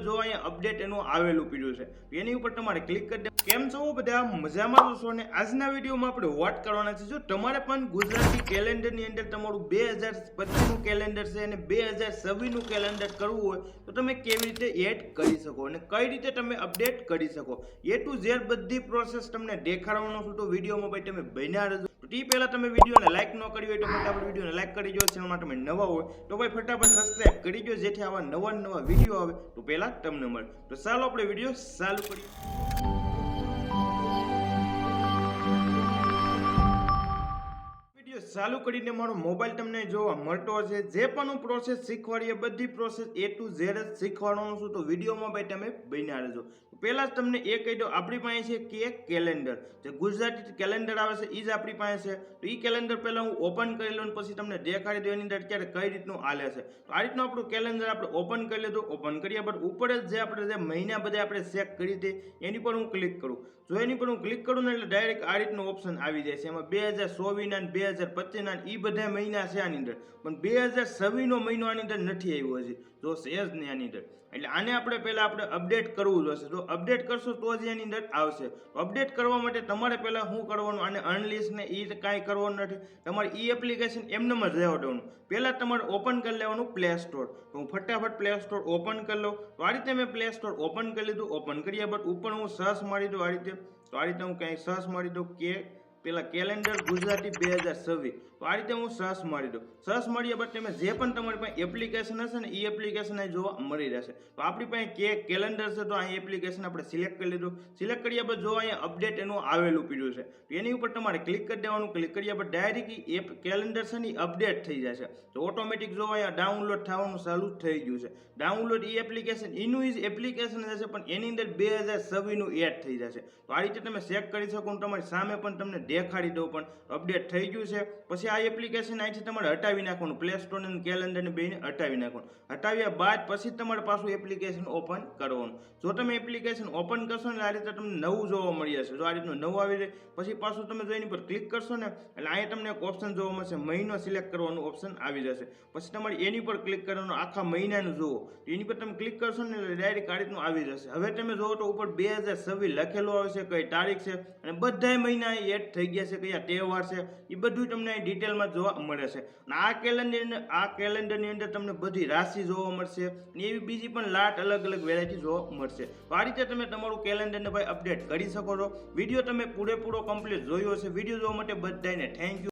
જો અહીંયા અપડેટ એનું આવેલું પીડ્યું છે, એની ઉપર તમારે ક્લિક કરી દે। કેમ છો બધા, મજામાં છો ને? આજના વિડીયોમાં આપણે વાત કરવાના છે, જો તમારે પણ ગુજરાતી કેલેન્ડરની અંદર તમારું 2025નું કેલેન્ડર છે અને 2026નું કેલેન્ડર કરવું હોય તો તમે કેવી રીતે એડ કરી શકો અને કઈ રીતે તમે અપડેટ કરી શકો, એ ટુ ઝેડ બધી પ્રોસેસ તમને દેખાડવાનો છું। તો વિડીયોમાં ભાઈ તમે બન્યા રહેજો। તો એ પહેલા તમે વિડીયોને લાઈક ન કરી હોય તો ફટાફટ વિડીયોને લાઈક કરી દો। ચેનલમાં તમે નવા હોય તો ભાઈ ફટાફટ સબસ્ક્રાઇબ કરી દો, જેથી આવા નવા વિડીયો આવે તો પહેલા તમને મળે। તો ચાલો આપણે વિડીયો ચાલુ કરીએ। ચાલુ કરીને મારો મોબાઈલ તમને જોવા મળતો હશે। જે પણ હું પ્રોસેસ શીખવાડીએ બધી પ્રોસેસ એ ટુ ઝેડ જ શીખવાડવાનો છું। તો વિડીયોમાં ભાઈ તમે બન્યા રહેજો। પહેલા જ તમને એ કહી દો, આપણી પાસે છે કે કેલેન્ડર, જે ગુજરાતી કેલેન્ડર આવે છે એ જ આપણી પાસે છે। તો એ કેલેન્ડર પહેલા હું ઓપન કરી લઉં પછી તમને દેખાડી દઉં એની અંદર અત્યારે કઈ રીતનું હાલે છે। તો આ રીતનું આપણું કેલેન્ડર આપણે ઓપન કરી લીધું। ઓપન કર્યા બાદ ઉપર જ જે આપણે જે મહિના બધા આપણે ચેક કરી દે એની પર હું ક્લિક કરું। જો એની પર હું ક્લિક કરું ને એટલે ડાયરેક્ટ આ રીતનું ઓપ્શન આવી જાય છે। એમાં 2024ના 2025ના એ બધા મહિના છે આની અંદર, પણ 2026નો મહિનો આની અંદર નથી આવ્યો હજી, જો છે જ નહીં આની અંદર। એટલે આને આપણે પહેલા આપણે અપડેટ કરવું જોશે। જો અપડેટ કરશો તો જ એની અંદર આવશે। અપડેટ કરવા માટે તમારે પહેલા શું કરવાનું, આને અનલિસ્ટ ને એ કાંઈ કરવાનું નથી, તમારે એ એપ્લિકેશન એમને જ રહેવા દેવાનું। પહેલાં તમારે ઓપન કરી લેવાનું પ્લે સ્ટોર। તો હું ફટાફટ પ્લે સ્ટોર ઓપન કરી લઉં। તો આ રીતે મેં પ્લે સ્ટોર ઓપન કરી લીધું। ઓપન કર્યા બાદ ઉપર હું સર્ચ મારી દઉં આ રીતે। તો આ રીતે હું કંઈ સર્ચ મારી દઉં કે પેલા કેલેન્ડર ગુજરાતી 2026। તો આ રીતે હું સર્ચ મારી દઉં। સર્ચ માર્યા બાદ તમે જે પણ તમારી પાસે એપ્લિકેશન હશે ને એ એપ્લિકેશન અહીં જોવા મળી રહેશે। તો આપણી પાસે કે કેલેન્ડર છે તો અહીં એપ્લિકેશન આપણે સિલેક્ટ કરી લીધું। સિલેક્ટ કર્યા બાદ જો અહીંયા અપડેટ એનું આવેલું પીડ્યું છે, તો એની ઉપર તમારે ક્લિક કરી દેવાનું। ક્લિક કર્યા બાદ ડાયરેક્ટ એપ કેલેન્ડર છે ને અપડેટ થઈ જશે। તો ઓટોમેટિક જો અહીંયા ડાઉનલોડ થવાનું ચાલુ થઈ ગયું છે। ડાઉનલોડ એ એપ્લિકેશન એનું જ એપ્લિકેશન હશે, પણ એની અંદર 2026નું એડ થઈ જશે। તો આ રીતે તમે ચેક કરી શકો। તમારી સામે પણ તમને દેખાડી દઉં પણ અપડેટ થઈ ગયું છે। પછી આ એપ્લિકેશન અહીંથી તમારે હટાવી નાખવાનું, પ્લે સ્ટોર અને કેલેન્ડરને બેને હટાવી નાખવાનું। હટાવ્યા બાદ પછી તમારે પાછું એપ્લિકેશન ઓપન કરવાનું। જો તમે એપ્લિકેશન ઓપન કરશો ને આ રીતે તમને નવું જોવા મળી જશે। જો આ રીતનું નવું આવી જાય પછી પાછું તમે જો એની પર ક્લિક કરશો ને એટલે અહીંયા તમને એક ઓપ્શન જોવા મળશે, મહિનો સિલેક્ટ કરવાનું ઓપ્શન આવી જશે। પછી તમારે એની પર ક્લિક કરવાનું, આખા મહિનાનું જુઓ એની પર તમે ક્લિક કરશો ને એટલે ડાયરેક્ટ આ રીતનું આવી જશે। હવે તમે જોવો તો ઉપર 2026 લખેલું આવશે, કઈ તારીખ છે અને બધા મહિના એડ થઈ ગયા છે, કયા તહેવાર છે એ બધું તમને અહીં ડિટેલમાં જોવા મળે છે। અને આ કેલેન્ડરની અંદર તમને બધી રાશિ જોવા મળશે અને એવી બીજી પણ લાટ અલગ વેરાયટી જોવા મળશે। તો આ રીતે તમે તમારું કેલેન્ડરને ભાઈ અપડેટ કરી શકો છો। વિડીયો તમે પૂરેપૂરો કમ્પ્લીટ જોયો હશે। વિડીયો જોવા માટે બધાને થેન્ક યુ।